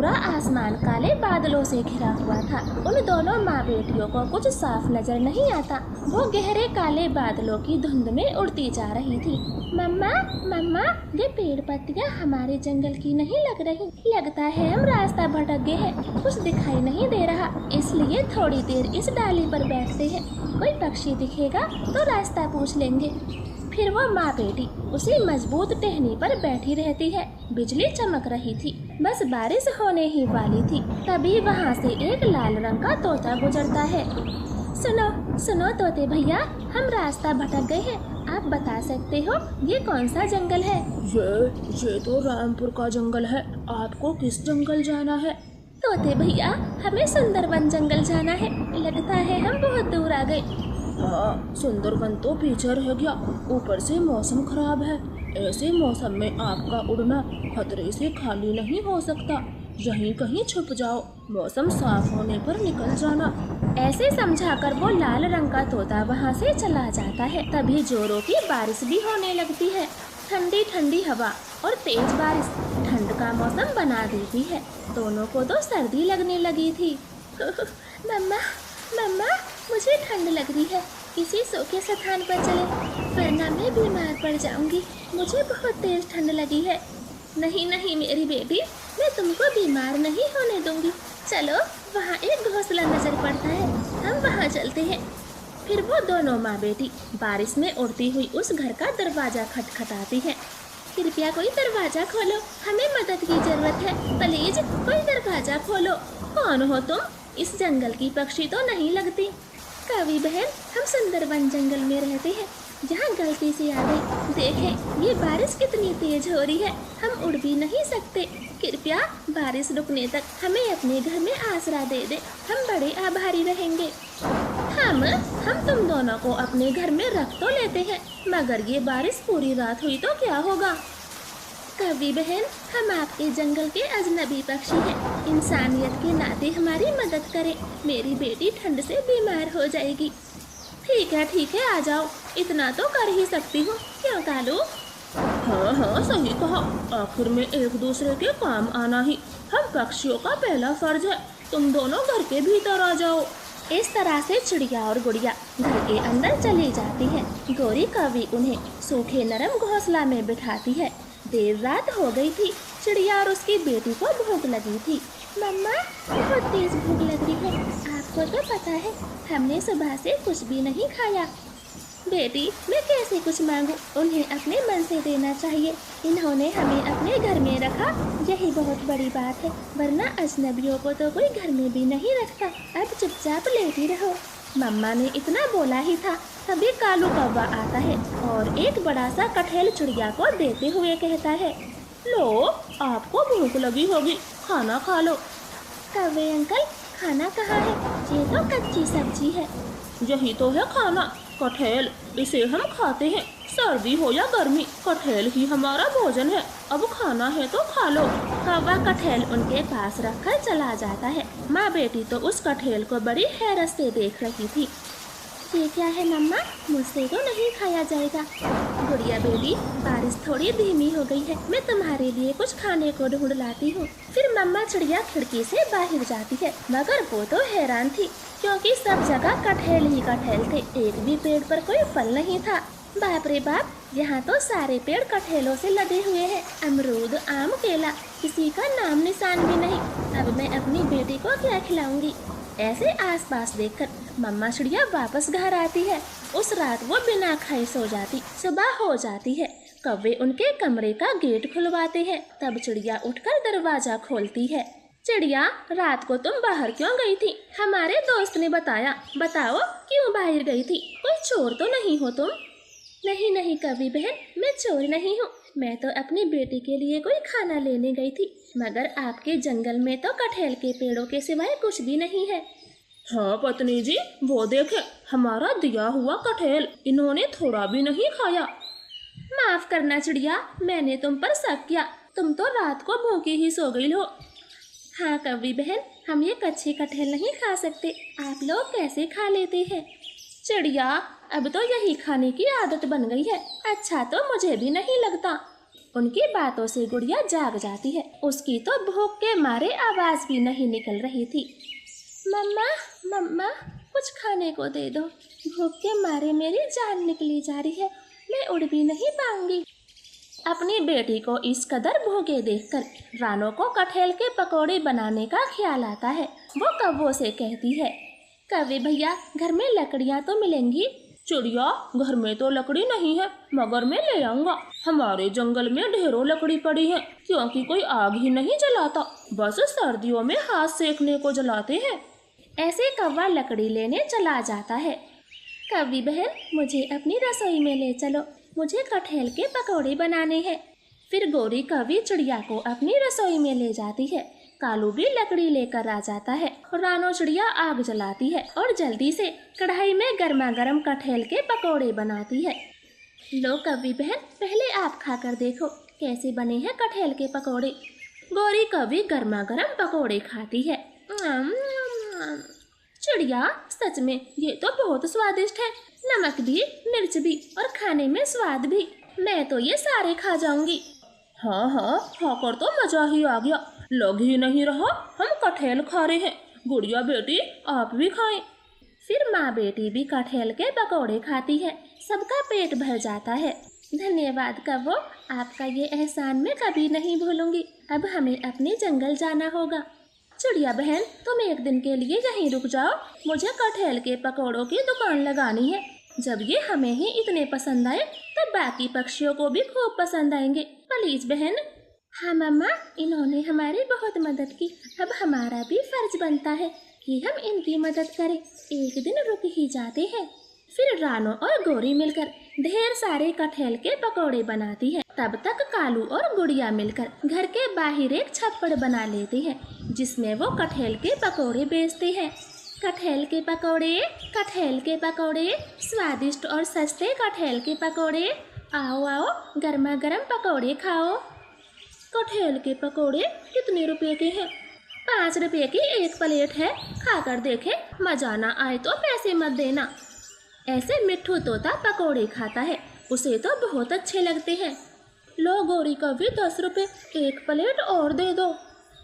पूरा आसमान काले बादलों से घिरा हुआ था। उन दोनों माँ बेटियों को कुछ साफ नजर नहीं आता। वो गहरे काले बादलों की धुंध में उड़ती जा रही थी। मम्मा मम्मा, ये पेड़ पत्तियाँ हमारे जंगल की नहीं लग रही। लगता है हम रास्ता भटक गए हैं, कुछ दिखाई नहीं दे रहा, इसलिए थोड़ी देर इस डाली पर बैठते हैं। कोई पक्षी दिखेगा तो रास्ता पूछ लेंगे। फिर वो माँ बेटी उसी मजबूत टहनी पर बैठी रहती है। बिजली चमक रही थी, बस बारिश होने ही वाली थी। तभी वहाँ से एक लाल रंग का तोता गुजरता है। सुनो सुनो तोते भैया, हम रास्ता भटक गए हैं, आप बता सकते हो ये कौन सा जंगल है? ये तो रामपुर का जंगल है। आपको किस जंगल जाना है? तोते भैया, हमें सुंदरवन जंगल जाना है। लगता है हम बहुत दूर आ गए। हाँ, सुंदरवन तो पीछे रह गया, ऊपर से मौसम खराब है। ऐसे मौसम में आपका उड़ना खतरे से खाली नहीं हो सकता। यहीं कहीं छुप जाओ, मौसम साफ होने पर निकल जाना। ऐसे समझाकर वो लाल रंग का तोता वहाँ से चला जाता है। तभी जोरों की बारिश भी होने लगती है। ठंडी ठंडी हवा और तेज बारिश ठंड का मौसम बना देती है। दोनों को तो सर्दी लगने लगी थी। मम्मा मम्मा, मुझे ठंड लग रही है, किसी सूखे स्थान पर चले, वरना मैं बीमार पड़ जाऊंगी। मुझे बहुत तेज ठंड लगी है। नहीं नहीं मेरी बेटी, मैं तुमको बीमार नहीं होने दूंगी। चलो, वहाँ एक घोंसला नजर पड़ता है, हम वहाँ चलते हैं। फिर वो दोनों माँ बेटी बारिश में उड़ती हुई उस घर का दरवाजा खटखटाती है। कृपया कोई दरवाजा खोलो, हमें मदद की जरूरत है, प्लीज कोई दरवाजा खोलो। कौन हो तुम? इस जंगल की पक्षी तो नहीं लगती। कवि बहन, हम सुंदरवन जंगल में रहते हैं, जहाँ गलती से आ गई। देखें, ये बारिश कितनी तेज हो रही है, हम उड़ भी नहीं सकते। कृपया बारिश रुकने तक हमें अपने घर में आसरा दे दे, हम बड़े आभारी रहेंगे। हम तुम दोनों को अपने घर में रख तो लेते हैं, मगर ये बारिश पूरी रात हुई तो क्या होगा? कवि बहन, हम आपके जंगल के अजनबी पक्षी हैं, इंसानियत के नाते हमारी मदद करें। मेरी बेटी ठंड से बीमार हो जाएगी। ठीक है, आ जाओ, इतना तो कर ही सकती हूँ, क्यों कालू? हाँ, सही कहा। आखिर में एक दूसरे के काम आना ही हम पक्षियों का पहला फर्ज है। तुम दोनों घर के भीतर आ जाओ। इस तरह से चिड़िया और गुड़िया घर के अंदर चली जाती है। गौरी कवि उन्हें सूखे नरम घोंसला में बिठाती है। देर रात हो गई थी। चिड़िया और उसकी बेटी को भूख लगी थी। मम्मा, बहुत तेज भूख लग रही है, आपको तो पता है हमने सुबह से कुछ भी नहीं खाया। बेटी, मैं कैसे कुछ मांगू? उन्हें अपने मन से देना चाहिए। इन्होंने हमें अपने घर में रखा, यही बहुत बड़ी बात है, वरना अजनबियों को तो कोई घर में भी नहीं रखता। अब चुपचाप लेटी रहो। मम्मा ने इतना बोला ही था, तभी कालू कौवा आता है और एक बड़ा सा कटहल चिड़िया को देते हुए कहता है, लो, आपको भूख लगी होगी, खाना खा लो। कौवे अंकल, खाना कहाँ है? ये तो कच्ची सब्जी है। यही तो है खाना, कटहल। इसे हम खाते हैं, सर्दी हो या गर्मी, कटहल ही हमारा भोजन है। अब खाना है तो खा लो। कौवा कटहल उनके पास रखकर चला जाता है। माँ बेटी तो उस कटहल को बड़ी हैरत से देख रही थी। ये क्या है मम्मा, मुझसे तो नहीं खाया जाएगा। गुड़िया बेटी, बारिश थोड़ी धीमी हो गई है, मैं तुम्हारे लिए कुछ खाने को ढूंढ लाती हूँ। फिर मम्मा चिड़िया खिड़की से बाहर जाती है, मगर वो तो हैरान थी, क्योंकि सब जगह कटहल ही कटहल थे, एक भी पेड़ पर कोई फल नहीं था। बाप रे बाप, यहाँ तो सारे पेड़ कटहलों से लदे हुए हैं, अमरूद, आम, केला, किसी का नाम निशान भी नहीं। अब मैं अपनी बेटी को क्या खिलाऊंगी? ऐसे आसपास देखकर मम्मा चिड़िया वापस घर आती है। उस रात वो बिना खाए सो जाती। सुबह हो जाती है, कौवे उनके कमरे का गेट खुलवाते हैं। तब चिड़िया उठकर दरवाजा खोलती है। चिड़िया, रात को तुम बाहर क्यों गई थी? हमारे दोस्त ने बताया, बताओ क्यों बाहर गई थी? कोई चोर तो नहीं हो तुम? नहीं नहीं कवि बहन, मैं चोर नहीं हूँ, मैं तो अपनी बेटी के लिए कोई खाना लेने गई थी, मगर आपके जंगल में तो कटहल के पेड़ों के सिवाय कुछ भी नहीं है। हाँ पत्नी जी, वो देखे हमारा दिया हुआ कटहल, इन्होंने थोड़ा भी नहीं खाया। माफ करना चिड़िया, मैंने तुम पर शक किया, तुम तो रात को भूखी ही सो गई हो। हाँ कवि बहन, हम ये कच्चे कटहल नहीं खा सकते, आप लोग कैसे खा लेते हैं? चिड़िया, अब तो यही खाने की आदत बन गई है। अच्छा तो मुझे भी नहीं लगता। उनकी बातों से गुड़िया जाग जाती है। उसकी तो भूख के मारे आवाज भी नहीं निकल रही थी। मम्मा मम्मा कुछ खाने को दे दो, भूख के मारे मेरी जान निकली जा रही है, मैं उड़ भी नहीं पाऊंगी। अपनी बेटी को इस कदर भूखे देखकर रानो को कटहल के पकौड़े बनाने का ख्याल आता है। वो कव्वों से कहती है, कव्वे भैया घर में लकड़ियाँ तो मिलेंगी? चिड़िया, घर में तो लकड़ी नहीं है, मगर मैं ले आऊंगा। हमारे जंगल में ढेरों लकड़ी पड़ी है, क्योंकि कोई आग ही नहीं जलाता, बस सर्दियों में हाथ सेकने को जलाते हैं। ऐसे कौवा लकड़ी लेने चला जाता है। कव्वी बहन मुझे अपनी रसोई में ले चलो, मुझे कटहल के पकौड़े बनाने हैं। फिर गोरी कव्वी चिड़िया को अपनी रसोई में ले जाती है। कालू भी लकड़ी लेकर आ जाता है। रानो चिड़िया आग जलाती है और जल्दी से कढ़ाई में गर्मा गर्म कटहल के पकौड़े बनाती है। लो कव्वी बहन, पहले आप खाकर देखो कैसे बने हैं कटहल के पकौड़े। गोरी कव्वी गर्मा गर्म पकौड़े खाती है। चिड़िया, सच में ये तो बहुत स्वादिष्ट है, नमक भी, मिर्च भी और खाने में स्वाद भी। मैं तो ये सारे खा जाऊंगी। हाँ हाँ, खाकर तो मजा ही आ गया, लग ही नहीं रहा हम कटहल खा रहे हैं। गुड़िया बेटी, आप भी खाएं। फिर माँ बेटी भी कटहल के पकौड़े खाती है। सबका पेट भर जाता है। धन्यवाद कव्वो, आपका ये एहसान मैं कभी नहीं भूलूंगी। अब हमें अपने जंगल जाना होगा। चिड़िया बहन, तुम एक दिन के लिए यहीं रुक जाओ, मुझे कटहल के पकौड़ों की दुकान लगानी है। जब ये हमें ही इतने पसंद आए तब बाकी पक्षियों को भी खूब पसंद आएंगे। प्लीज बहन। हाँ मम्मा, इन्होंने हमारी बहुत मदद की, अब हमारा भी फर्ज बनता है कि हम इनकी मदद करें। एक दिन रुक ही जाते हैं। फिर रानो और गोरी मिलकर ढेर सारे कटहल के पकौड़े बनाती है। तब तक कालू और गुड़िया मिलकर घर के बाहर एक छप्पड़ बना लेते हैं, जिसमें वो कटहल के पकौड़े बेचते हैं। कटहल के पकौड़े, कटहल के पकौड़े, स्वादिष्ट और सस्ते कटहल के पकौड़े। आओ आओ, गर्मा गर्म पकौड़े खाओ। कटहल के पकौड़े कितने रुपए के हैं? 5 रुपए की एक प्लेट है, खाकर देखे, मजा ना आए तो पैसे मत देना। ऐसे मिट्ठू तोता पकौड़े खाता है, उसे तो बहुत अच्छे लगते हैं। लो गोरी कव्वी, 10 रुपए, एक प्लेट और दे दो।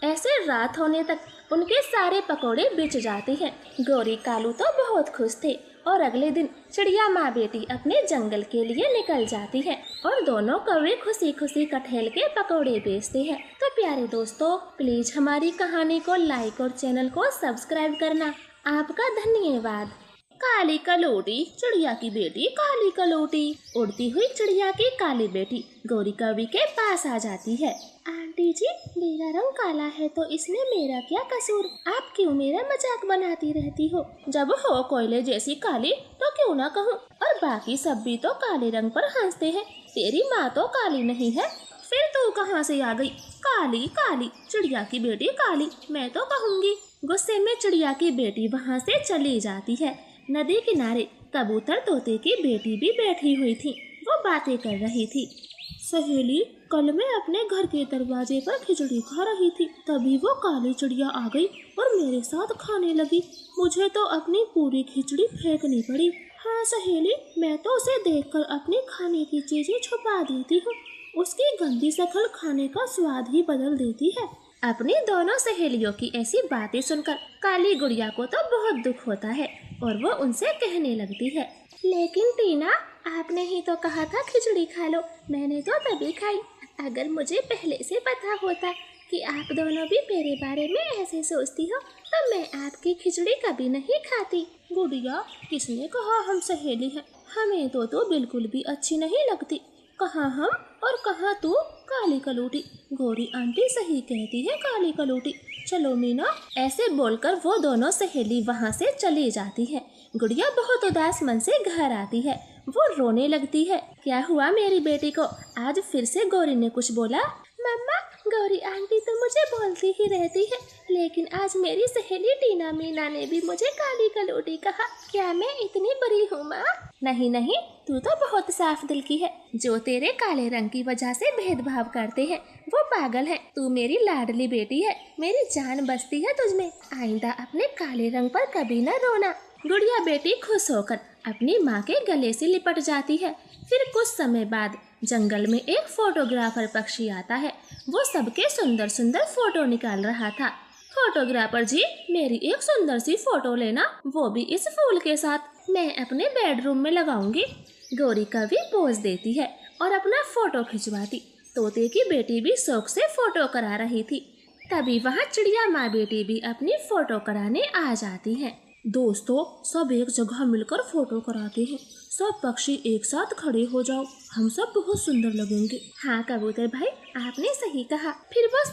ऐसे रात होने तक उनके सारे पकौड़े बिच जाते हैं। गोरी कालू तो बहुत खुश थे और अगले दिन चिड़िया माँ बेटी अपने जंगल के लिए निकल जाती है और दोनों कौवे खुशी खुशी कटहल के पकौड़े बेचते हैं। तो प्यारे दोस्तों, प्लीज हमारी कहानी को लाइक और चैनल को सब्सक्राइब करना। आपका धन्यवाद। काली कलोटी, चिड़िया की बेटी काली कलोटी। उड़ती हुई चिड़िया की काली बेटी गोरी कव्वी के पास आ जाती है। आंटी जी, मेरा रंग काला है तो इसमें मेरा क्या कसूर? आप क्यों मेरा मजाक बनाती रहती हो? जब हो कोयले जैसी काली तो क्यों ना कहूँ, और बाकी सब भी तो काले रंग पर हंसते हैं। तेरी माँ तो काली नहीं है, फिर तू कहाँ से आ गई? काली काली, चिड़िया की बेटी काली, मैं तो कहूँगी। गुस्से में चिड़िया की बेटी वहाँ से चली जाती है। नदी किनारे कबूतर तोते की बेटी भी बैठी हुई थी। वो बातें कर रही थी। सहेली, कल मैं अपने घर के दरवाजे पर खिचड़ी खा रही थी, तभी वो काली चिड़िया आ गई और मेरे साथ खाने लगी। मुझे तो अपनी पूरी खिचड़ी फेंकनी पड़ी। हाँ सहेली, मैं तो उसे देखकर अपनी खाने की चीजें छुपा देती हूँ। उसकी गंदी शक्ल खाने का स्वाद ही बदल देती है। अपनी दोनों सहेलियों की ऐसी बातें सुनकर काली गुड़िया को तो बहुत दुख होता है और वो उनसे कहने लगती है, लेकिन टीना, आपने ही तो कहा था खिचड़ी खा लो, मैंने तो तभी खाई। अगर मुझे पहले से पता होता कि आप दोनों भी मेरे बारे में ऐसे सोचती हो तो मैं आपकी खिचड़ी कभी नहीं खाती। गुड़िया, किसने कहा हम सहेली हैं? हमें तो बिल्कुल भी अच्छी नहीं लगती। कहाँ हम और कहाँ तू, काली कलोटी। गोरी आंटी सही कहती है, काली कलोटी। चलो मीना। ऐसे बोलकर वो दोनों सहेली वहाँ से चली जाती है। गुड़िया बहुत उदास मन से घर आती है। वो रोने लगती है। क्या हुआ मेरी बेटी को? आज फिर से गोरी ने कुछ बोला? मम्मा, गौरी आंटी तो मुझे बोलती ही रहती है, लेकिन आज मेरी सहेली टीना मीना ने भी मुझे काली कलोटी कहा। क्या मैं इतनी बुरी हूँ माँ? नहीं नहीं, तू तो बहुत साफ दिल की है। जो तेरे काले रंग की वजह से भेदभाव करते हैं वो पागल है। तू मेरी लाडली बेटी है, मेरी जान बसती है तुझमें। आइंदा अपने काले रंग पर कभी न रोना। गुड़िया बेटी खुश होकर अपनी माँ के गले से लिपट जाती है। फिर कुछ समय बाद जंगल में एक फोटोग्राफर पक्षी आता है। वो सबके सुंदर सुंदर फोटो निकाल रहा था। फोटोग्राफर जी, मेरी एक सुंदर सी फोटो लेना, वो भी इस फूल के साथ। मैं अपने बेडरूम में लगाऊंगी। गौरी कवि पोज देती है और अपना फोटो खिंचवाती। तोते की बेटी भी शौक से फोटो करा रही थी। तभी वहाँ चिड़िया माँ बेटी भी अपनी फोटो कराने आ जाती हैं। दोस्तों, सब एक जगह मिलकर फोटो कराते हैं। सब पक्षी एक साथ खड़े हो जाओ, हम सब बहुत सुंदर लगेंगे। हाँ कबूतर भाई, आपने सही कहा। फिर वो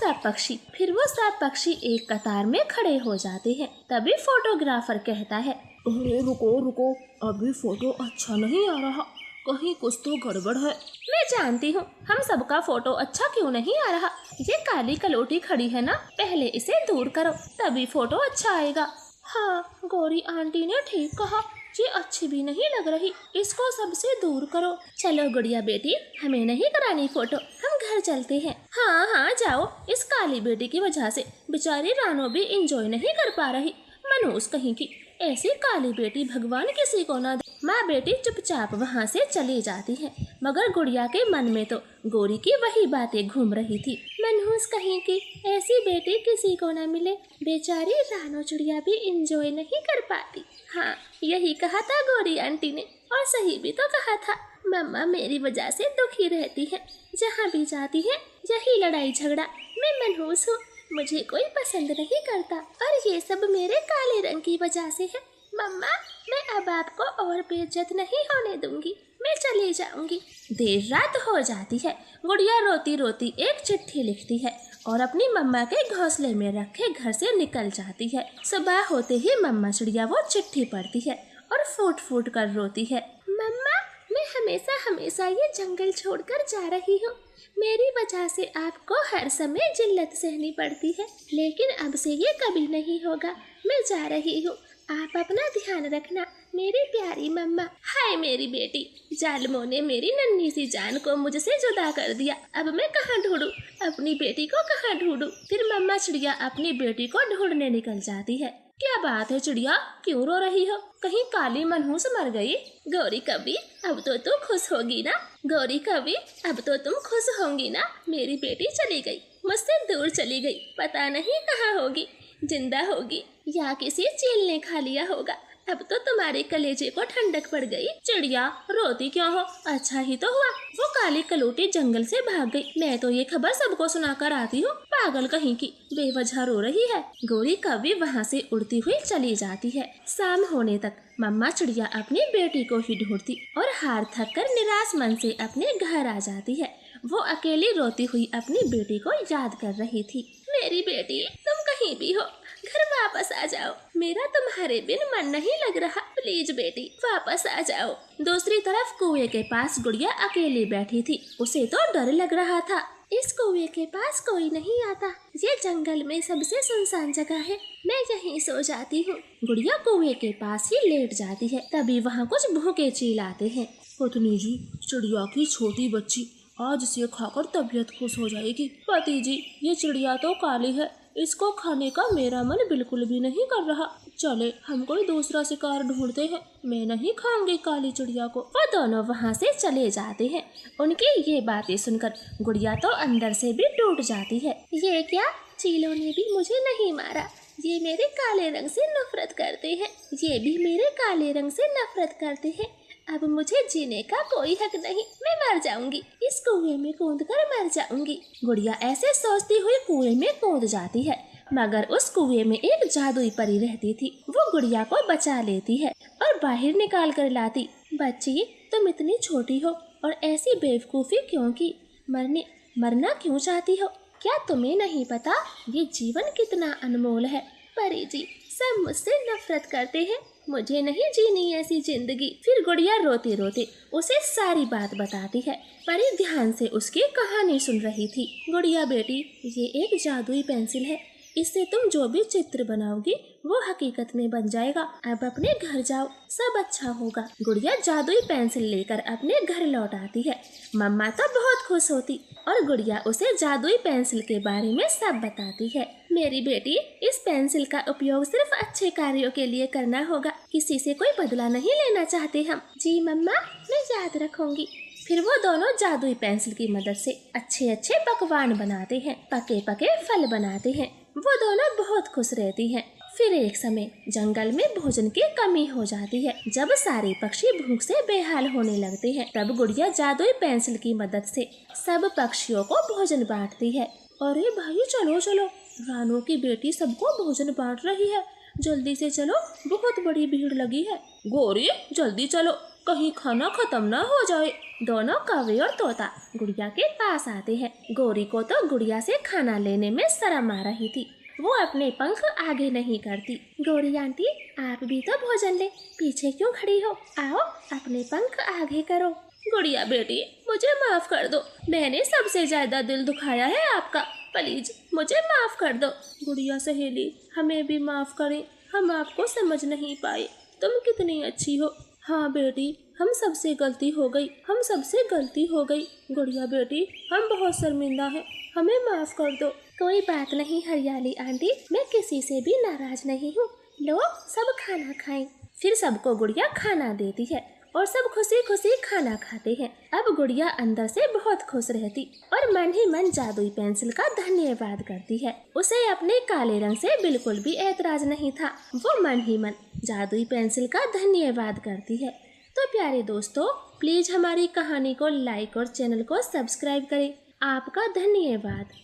सब पक्षी एक कतार में खड़े हो जाते हैं। तभी फोटोग्राफर कहता है, अरे रुको, अभी फोटो अच्छा नहीं आ रहा, कहीं कुछ तो गड़बड़ है। मैं जानती हूँ, हम सबका फोटो अच्छा क्यों नहीं आ रहा। ये काली कलोटी खड़ी है ना, पहले इसे दूर करो, तभी फोटो अच्छा आएगा। हाँ, गौरी आंटी ने ठीक कहा, ये अच्छी भी नहीं लग रही, इसको सबसे दूर करो। चलो गुड़िया बेटी, हमें नहीं करानी फोटो, हम घर चलते हैं। हाँ जाओ, इस काली बेटी की वजह से बेचारी रानो भी एंजॉय नहीं कर पा रही। मनूस कहीं की, ऐसी काली बेटी भगवान किसी को ना दे। माँ बेटी चुपचाप वहाँ से चली जाती है, मगर गुड़िया के मन में तो गौरी की वही बातें घूम रही थी। मनहूस कहीं की, ऐसी बेटी किसी को ना मिले, बेचारी रानो चिड़िया भी एंजॉय नहीं कर पाती। हाँ, यही कहा था गौरी आंटी ने, और सही भी तो कहा था। मम्मा मेरी वजह से दुखी रहती है, जहाँ भी जाती है यही लड़ाई झगड़ा। मैं मनहूस हूँ, मुझे कोई पसंद नहीं करता, और ये सब मेरे काले रंग की वजह से है। मम्मा, मैं अब आपको और बेइज्जत नहीं होने दूंगी, मैं चली जाऊंगी। देर रात हो जाती है। गुड़िया रोती रोती एक चिट्ठी लिखती है और अपनी मम्मा के घोंसले में रखे घर से निकल जाती है। सुबह होते ही मम्मा चिड़िया वो चिट्ठी पढ़ती है और फूट फूट कर रोती है। मम्मा, मैं हमेशा हमेशा ये जंगल छोड़कर जा रही हूँ। मेरी वजह से आपको हर समय जिल्लत सहनी पड़ती है, लेकिन अब से ये कभी नहीं होगा। मैं जा रही हूँ, आप अपना ध्यान रखना, मेरी प्यारी मम्मा। हाय मेरी बेटी, जालिमों ने मेरी नन्ही सी जान को मुझसे जुदा कर दिया। अब मैं कहाँ ढूंढूं, अपनी बेटी को कहाँ ढूंढूं। फिर मम्मा चिड़िया अपनी बेटी को ढूंढने निकल जाती है। क्या बात है चिड़िया, क्यों रो रही हो? कहीं काली मनहूस मर गई? गौरी कवि, अब तो तुम खुश होगी ना? गौरी कवि, अब तो तुम खुश होंगी ना? मेरी बेटी चली गई, मुझसे दूर चली गई, पता नहीं कहाँ होगी, जिंदा होगी या किसी चील ने खा लिया होगा। अब तो तुम्हारे कलेजे को ठंडक पड़ गई। चिड़िया, रोती क्यों हो? अच्छा ही तो हुआ वो काली कलोटी जंगल से भाग गई। मैं तो ये खबर सबको सुनाकर आती हूँ, पागल कहीं की, बेवजह रो रही है। गौरी कवि वहाँ से उड़ती हुई चली जाती है। शाम होने तक मम्मा चिड़िया अपनी बेटी को ही ढूंढती और हार थक कर निराश मन से अपने घर आ जाती है। वो अकेली रोती हुई अपनी बेटी को याद कर रही थी। मेरी बेटी, तुम कहीं भी हो, घर वापस आ जाओ, मेरा तुम्हारे बिन मन नहीं लग रहा, प्लीज बेटी वापस आ जाओ। दूसरी तरफ कुएं के पास गुड़िया अकेली बैठी थी। उसे तो डर लग रहा था। इस कुएं के पास कोई नहीं आता, ये जंगल में सबसे सुनसान जगह है, मैं यहीं सो जाती हूँ। गुड़िया कुएं के पास ही लेट जाती है। तभी वहाँ कुछ भूखे चील आते हैं। पत्नी जी, चिड़िया की छोटी बच्ची आज से खाकर तबीयत खुश हो जाएगी। पति जी, ये चिड़िया तो काली है, इसको खाने का मेरा मन बिल्कुल भी नहीं कर रहा। चले हम कोई दूसरा शिकार ढूंढते हैं, मैं नहीं खाऊंगी काली चिड़िया को। वो दोनों वहाँ से चले जाते हैं। उनकी ये बातें सुनकर गुड़िया तो अंदर से भी टूट जाती है। ये क्या, चीलों ने भी मुझे नहीं मारा, ये मेरे काले रंग से नफरत करते हैं, ये भी मेरे काले रंग से नफरत करते हैं। अब मुझे जीने का कोई हक नहीं, मैं मर जाऊंगी, इस कुएं में कूदकर मर जाऊंगी। गुड़िया ऐसे सोचती हुई कुएं में कूद जाती है, मगर उस कुएं में एक जादुई परी रहती थी। वो गुड़िया को बचा लेती है और बाहर निकाल कर लाती। बच्ची, तुम इतनी छोटी हो और ऐसी बेवकूफ़ी क्यों की? मरना क्यों चाहती हो? क्या तुम्हें नहीं पता ये जीवन कितना अनमोल है? परी जी, सब मुझसे नफरत करते हैं, मुझे नहीं जीनी ऐसी जिंदगी। फिर गुड़िया रोते रोते उसे सारी बात बताती है। परी ध्यान से उसकी कहानी सुन रही थी। गुड़िया बेटी, ये एक जादुई पेंसिल है, इससे तुम जो भी चित्र बनाओगी वो हकीकत में बन जाएगा। अब अपने घर जाओ, सब अच्छा होगा। गुड़िया जादुई पेंसिल लेकर अपने घर लौट आती है। मम्मा तो बहुत खुश होती और गुड़िया उसे जादुई पेंसिल के बारे में सब बताती है। मेरी बेटी, इस पेंसिल का उपयोग सिर्फ अच्छे कार्यों के लिए करना होगा, किसी से कोई बदला नहीं लेना चाहते हम। जी मम्मा, मैं याद रखूंगी। फिर वो दोनों जादुई पेंसिल की मदद से अच्छे अच्छे पकवान बनाते हैं, पके पके फल बनाते हैं। वो दोनों बहुत खुश रहती हैं। फिर एक समय जंगल में भोजन की कमी हो जाती है। जब सारे पक्षी भूख से बेहाल होने लगते हैं, तब गुड़िया जादुई पेंसिल की मदद से सब पक्षियों को भोजन बांटती है। अरे भाई चलो चलो, रानू की बेटी सबको भोजन बांट रही है, जल्दी से चलो, बहुत बड़ी भीड़ लगी है। गौरी जल्दी चलो, कहीं खाना खत्म ना हो जाए। दोनों कौवे और तोता गुड़िया के पास आते हैं। गौरी को तो गुड़िया से खाना लेने में शर्म आ रही थी, वो अपने पंख आगे नहीं करती। गौरी आंटी, आप भी तो भोजन ले, पीछे क्यों खड़ी हो? आओ, अपने पंख आगे करो। गुड़िया बेटी, मुझे माफ कर दो, मैंने सबसे ज्यादा दिल दुखाया है आपका, प्लीज मुझे माफ कर दो। गुड़िया सहेली, हमें भी माफ करें, हम आपको समझ नहीं पाए, तुम कितनी अच्छी हो। हाँ बेटी, हम सबसे गलती हो गई, हम सबसे गलती हो गई। गुड़िया बेटी, हम बहुत शर्मिंदा हैं, हमें माफ कर दो। कोई बात नहीं हरियाली आंटी, मैं किसी से भी नाराज नहीं हूँ। लो, सब खाना खाएं। फिर सबको गुड़िया खाना देती है और सब खुशी खुशी खाना खाते हैं। अब गुड़िया अंदर से बहुत खुश रहती और मन ही मन जादुई पेंसिल का धन्यवाद करती है। उसे अपने काले रंग से बिल्कुल भी ऐतराज नहीं था। वो मन ही मन जादुई पेंसिल का धन्यवाद करती है। तो प्यारे दोस्तों, प्लीज हमारी कहानी को लाइक और चैनल को सब्सक्राइब करें। आपका धन्यवाद।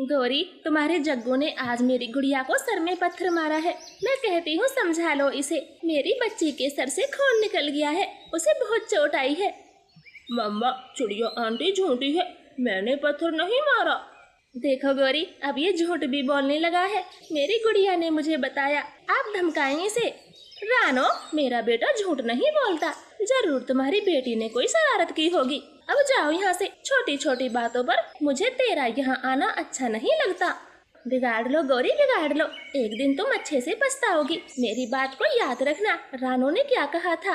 गौरी, तुम्हारे जग्गू ने आज मेरी गुड़िया को सर में पत्थर मारा है। मैं कहती हूँ समझा लो इसे, मेरी बच्ची के सर से खून निकल गया है, उसे बहुत चोट आई है। मम्मा, चिड़िया आंटी झूठी है, मैंने पत्थर नहीं मारा। देखो गौरी, अब ये झूठ भी बोलने लगा है। मेरी गुड़िया ने मुझे बताया, आप धमकाएं इसे। रानो, मेरा बेटा झूठ नहीं बोलता, जरूर तुम्हारी बेटी ने कोई शरारत की होगी। अब जाओ यहाँ से, छोटी छोटी बातों पर मुझे तेरा यहाँ आना अच्छा नहीं लगता। बिगाड़ लो गौरी, बिगाड़ लो, एक दिन तुम अच्छे से पछताओगी। मेरी बात को याद रखना, रानो ने क्या कहा था।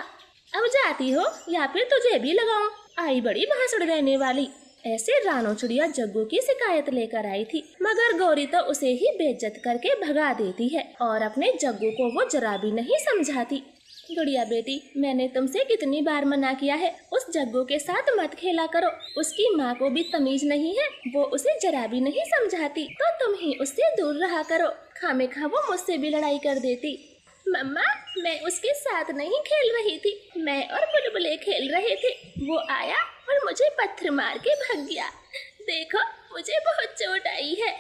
अब जाती हो या फिर तुझे भी लगाऊं? आई बड़ी भांसड़ देने वाली। ऐसे रानो चिड़िया जग्गू की शिकायत लेकर आई थी, मगर गौरी तो उसे ही बेइज्जत करके भगा देती है और अपने जग्गू को वो जरा भी नहीं समझाती। गुड़िया बेटी, मैंने तुमसे कितनी बार मना किया है, उस जग्गू के साथ मत खेला करो। उसकी माँ को भी तमीज नहीं है, वो उसे जरा भी नहीं समझाती, तो तुम ही उससे दूर रहा करो। खामेखा वो मुझसे भी लड़ाई कर देती। मम्मा, मैं उसके साथ नहीं खेल रही थी, मैं और बुलबुले खेल रहे थे। वो आया और मुझे पत्थर मार के भाग गया। देखो, मुझे बहुत चोट आई है।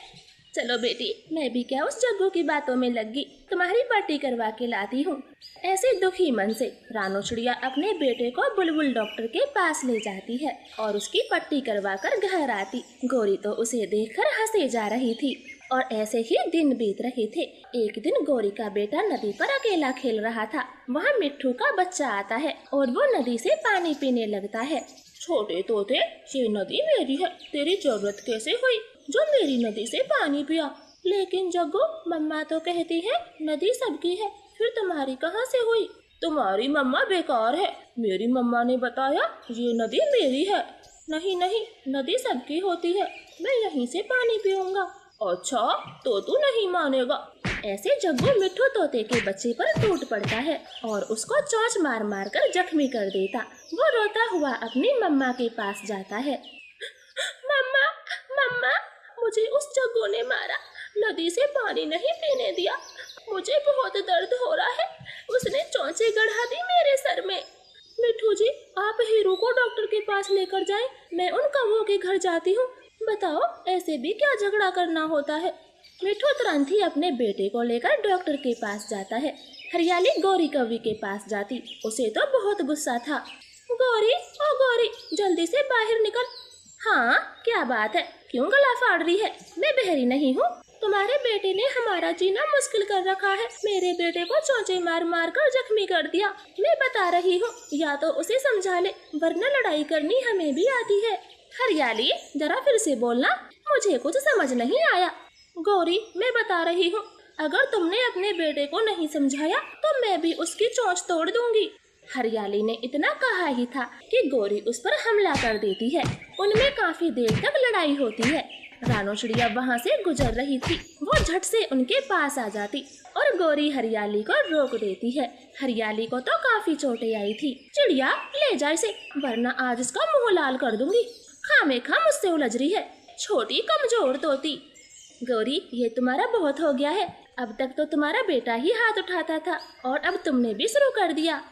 चलो बेटी, मैं भी क्या उस जग्गू की बातों में लग गई, तुम्हारी पट्टी करवा के लाती हूँ। ऐसे दुखी मन से रानो चिड़िया अपने बेटे को बुलबुल डॉक्टर के पास ले जाती है और उसकी पट्टी करवा कर घर आती। गौरी तो उसे देखकर हंसे जा रही थी और ऐसे ही दिन बीत रहे थे। एक दिन गौरी का बेटा नदी पर अकेला खेल रहा था। वहाँ मिट्ठू का बच्चा आता है और वो नदी से पानी पीने लगता है। छोटे तोते, ये नदी मेरी है, तेरी जरूरत कैसे हुई जो मेरी नदी से पानी पिया? लेकिन जग्गू, मम्मा तो कहती है नदी सबकी है, फिर तुम्हारी कहाँ से हुई? तुम्हारी मम्मा बेकार है, मेरी मम्मा ने बताया ये नदी मेरी है। नहीं नहीं, नदी सबकी होती है, मैं यहीं से पानी पीऊंगा। अच्छा, तो तू नहीं मानेगा। ऐसे जग्गू मिट्ठू तोते के बच्चे पर टूट पड़ता है और उसको चोंच मार मार कर जख्मी कर देता। वो रोता हुआ अपनी मम्मा के पास जाता है। मम्मा, मम्मा, मुझे उस जग्गू ने मारा, नदी से पानी नहीं पीने दिया, मुझे बहुत दर्द हो रहा है, उसने चोंचे गढ़ा दी मेरे सर में। मिट्ठू जी, आप हीरू को डॉक्टर के पास लेकर जाएं, मैं उन कौवों के घर जाती हूँ। बताओ, ऐसे भी क्या झगड़ा करना होता है? मिट्ठू तुरंत ही अपने बेटे को लेकर डॉक्टर के पास जाता है। हरियाली गौरी कौवी के पास जाती, उसे तो बहुत गुस्सा था। गौरी, ओ गौरी, जल्दी से बाहर निकल। हाँ, क्या बात है, क्यों गला फाड़ रही है? मैं बहरी नहीं हूँ, तुम्हारे बेटे ने हमारा जीना मुश्किल कर रखा है। मेरे बेटे को चोंचे मार मार कर जख्मी कर दिया। मैं बता रही हूँ, या तो उसे समझा ले, वरना लड़ाई करनी हमें भी आती है। हरियाली, जरा फिर से बोलना, मुझे कुछ समझ नहीं आया। गौरी, मैं बता रही हूँ, अगर तुमने अपने बेटे को नहीं समझाया तो मैं भी उसकी चोंच तोड़ दूंगी। हरियाली ने इतना कहा ही था कि गौरी उस पर हमला कर देती है। उनमें काफी देर तक लड़ाई होती है। रानो चिड़िया वहाँ से गुजर रही थी। वो झट से उनके पास आ जाती और गौरी हरियाली को रोक देती है। हरियाली को तो काफी चोटें आई थी। चिड़िया, ले जा इसे, वरना आज इसका मुंह लाल कर दूंगी। खामेखा मुझसे उलझ रही है, छोटी कमजोर तोती। गौरी, ये तुम्हारा बहुत हो गया है। अब तक तो तुम्हारा बेटा ही हाथ उठाता था और अब तुमने भी शुरू कर दिया।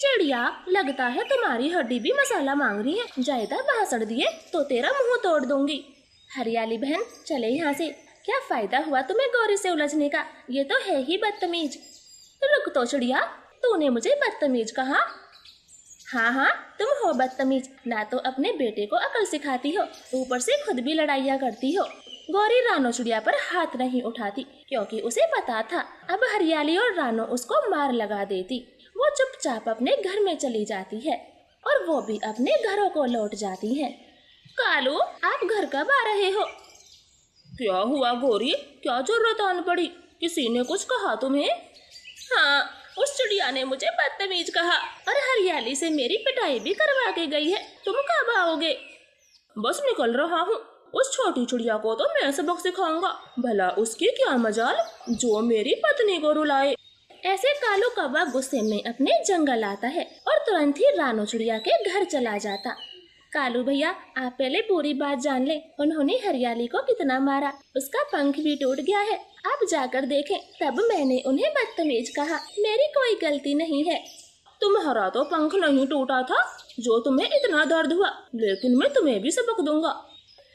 चिड़िया, लगता है तुम्हारी हड्डी भी मसाला मांग रही है। ज्यादा भाषण दिए तो तेरा मुंह तोड़ दूंगी। हरियाली बहन, चले यहाँ से। क्या फायदा हुआ तुम्हें गौरी से उलझने का? ये तो है ही बदतमीज। रुक तो चिड़िया, तूने मुझे बदतमीज कहा? हाँ, तुम हो बदतमीज। ना तो अपने बेटे को अकल सिखाती हो, ऊपर से खुद भी लड़ाइयाँ करती हो। गौरी रानो चिड़िया पर हाथ नहीं उठाती क्योंकि उसे पता था अब हरियाली और रानो उसको मार लगा देती। वो चुपचाप अपने घर में चली जाती है और वो भी अपने घरों को लौट जाती है। कालू, आप घर कब आ रहे हो? क्या हुआ गौरी, क्या जरूरत आन पड़ी? किसी ने कुछ कहा तुम्हें? हाँ, उस चिड़िया ने मुझे बदतमीज कहा और हरियाली से मेरी पिटाई भी करवा के गई है। तुम कब आओगे? बस निकल रहा हूँ। उस छोटी चिड़िया को तो मैं सबक सिखाऊंगा। भला उसकी क्या मजाल जो मेरी पत्नी को रुलाए। ऐसे कालू कौवा गुस्से में अपने जंगल आता है और तुरंत ही रानो चिड़िया के घर चला जाता। कालू भैया, आप पहले पूरी बात जान ले। उन्होंने हरियाली को कितना मारा, उसका पंख भी टूट गया है। आप जाकर देखें। तब मैंने उन्हें बदतमीज कहा। मेरी कोई गलती नहीं है। तुम्हारा तो पंख नहीं टूटा था जो तुम्हें इतना दर्द हुआ, लेकिन मैं तुम्हें भी सबक दूंगा।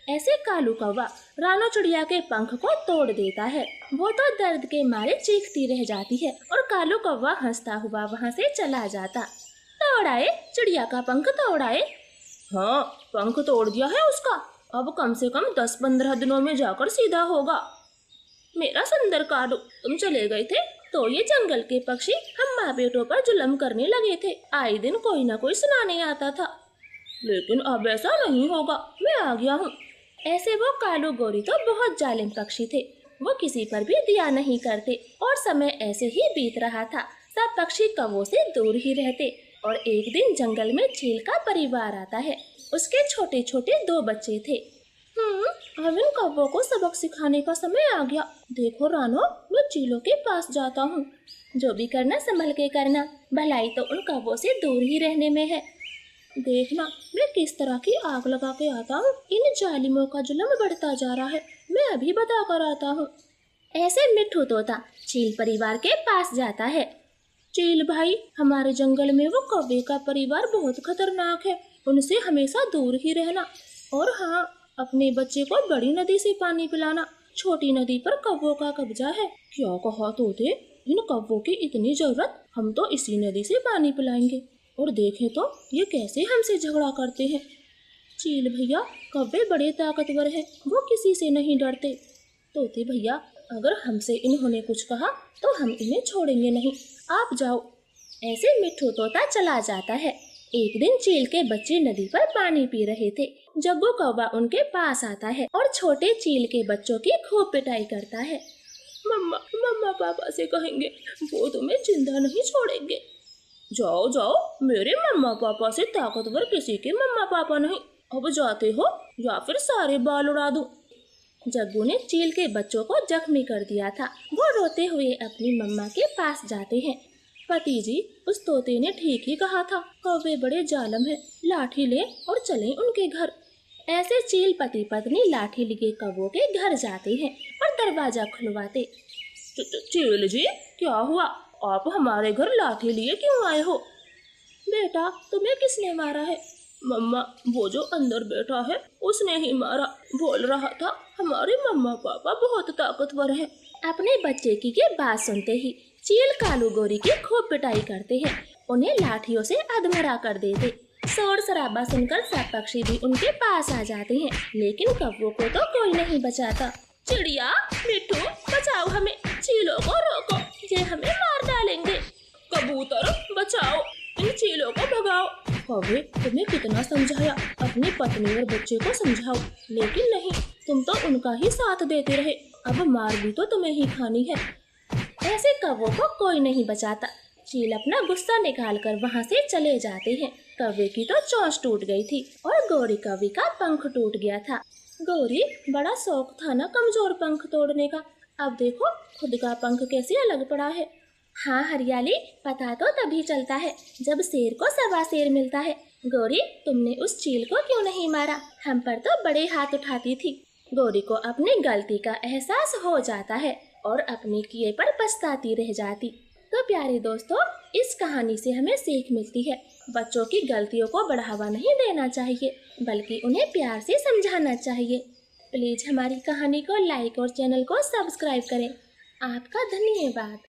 ऐसे कालू कौवा रानो चिड़िया के पंख को तोड़ देता है। वो तो दर्द के मारे चीखती रह जाती है और कालू कौवा हंसता हुआ वहाँ से चला जाता। तोड़ाए, चिड़िया का पंख तोड़ाए। हाँ, पंख तोड़ दिया है उसका। अब कम से कम 10-15 दिनों में जाकर सीधा होगा। मेरा सुंदर कालू, तुम चले गए थे तो ये जंगल के पक्षी हम माँ बेटों पर जुल्म करने लगे थे। आए दिन कोई ना कोई सुनाने आता था, लेकिन अब ऐसा नहीं होगा। मैं आ गया हूँ। ऐसे वो कालू गौरी तो बहुत जालिम पक्षी थे। वो किसी पर भी दया नहीं करते और समय ऐसे ही बीत रहा था। सब पक्षी कौवों से दूर ही रहते और एक दिन जंगल में चील का परिवार आता है। उसके छोटे छोटे 2 बच्चे थे। अब इन कौवों को सबक सिखाने का समय आ गया। देखो रानो, मैं चीलों के पास जाता हूँ। जो भी करना संभल के करना, भलाई तो उन कौवों से दूर ही रहने में है। देखना मैं किस तरह की आग लगा के आता हूँ। इन जालिमों का जुल्म बढ़ता जा रहा है। मैं अभी बता कर आता हूँ। ऐसे मिट्ठू तोता चील परिवार के पास जाता है। चील भाई, हमारे जंगल में वो कौवे का परिवार बहुत खतरनाक है। उनसे हमेशा दूर ही रहना। और हाँ, अपने बच्चे को बड़ी नदी से पानी पिलाना। छोटी नदी पर कौवों का कब्जा है। क्या कहा तोते, इन कौवों की इतनी जरूरत, हम तो इसी नदी से पानी पिलाएंगे। और देखें तो ये कैसे हमसे झगड़ा करते हैं। चील भैया, कौवे बड़े ताकतवर हैं, वो किसी से नहीं डरते। तोते भैया, अगर हमसे इन्होंने कुछ कहा तो हम इन्हें छोड़ेंगे नहीं। आप जाओ। ऐसे मिट्ठू तोता चला जाता है। एक दिन चील के बच्चे नदी पर पानी पी रहे थे। जग्गू कौवा उनके पास आता है और छोटे चील के बच्चों की खूब पिटाई करता है। मम्मा पापा से कहेंगे, वो तुम्हें जिंदा नहीं छोड़ेंगे। जाओ जाओ, मेरे मम्मा पापा से ताकतवर किसी के मम्मा पापा नहीं। अब जाते हो या फिर सारे बाल उड़ा दूं। जग्गू ने चील के बच्चों को जख्मी कर दिया था। वो रोते हुए अपनी मम्मा के पास जाते हैं। पति जी, उस तोते ने ठीक ही कहा था, कौवे बड़े जालिम हैं। लाठी ले और चलें उनके घर। ऐसे चील पति पत्नी लाठी लिए कौवों के घर जाते हैं और दरवाजा खुलवाते। चील जी, क्या हुआ? आप हमारे घर लाठी लिए क्यों आए हो? बेटा, तुम्हें किसने मारा है? मम्मा, वो जो अंदर बैठा है उसने ही मारा। बोल रहा था हमारे मम्मा पापा बहुत ताकतवर हैं। अपने बच्चे की ये बात सुनते ही चील कालू गौरी की खूब पिटाई करते हैं। उन्हें लाठियों से अधमरा कर देते। शोर शराबा सुनकर सब पक्षी भी उनके पास आ जाते हैं, लेकिन कौवों को तो कोई नहीं बचाता। चिड़िया, मिट्ठू, बचाओ हमें, चीलों को रोको, ये हमें मार डालेंगे। कबूतर, बचाओ, इन चीलों को भगाओ। कौवे, तुम्हें कितना समझाया, अपनी पत्नी और बच्चे को समझाओ, लेकिन नहीं, तुम तो उनका ही साथ देते रहे। अब मार भी तो तुम्हें ही खानी है। ऐसे कौवों को कोई नहीं बचाता। चील अपना गुस्सा निकाल कर वहाँ से चले जाते हैं। कौवे की तो चोंच टूट गई थी और गौरी कौवी का पंख टूट गया था। गौरी, बड़ा शौक था ना कमजोर पंख तोड़ने का, अब देखो खुद का पंख कैसे अलग पड़ा है। हाँ हरियाली, पता तो तभी चलता है जब शेर को सवा शेर मिलता है। गौरी, तुमने उस चील को क्यों नहीं मारा? हम पर तो बड़े हाथ उठाती थी। गौरी को अपनी गलती का एहसास हो जाता है और अपने किए पर पछताती रह जाती। तो प्यारे दोस्तों, इस कहानी से हमें सीख मिलती है, बच्चों की गलतियों को बढ़ावा नहीं देना चाहिए बल्कि उन्हें प्यार से समझाना चाहिए। प्लीज हमारी कहानी को लाइक और चैनल को सब्सक्राइब करें। आपका धन्यवाद।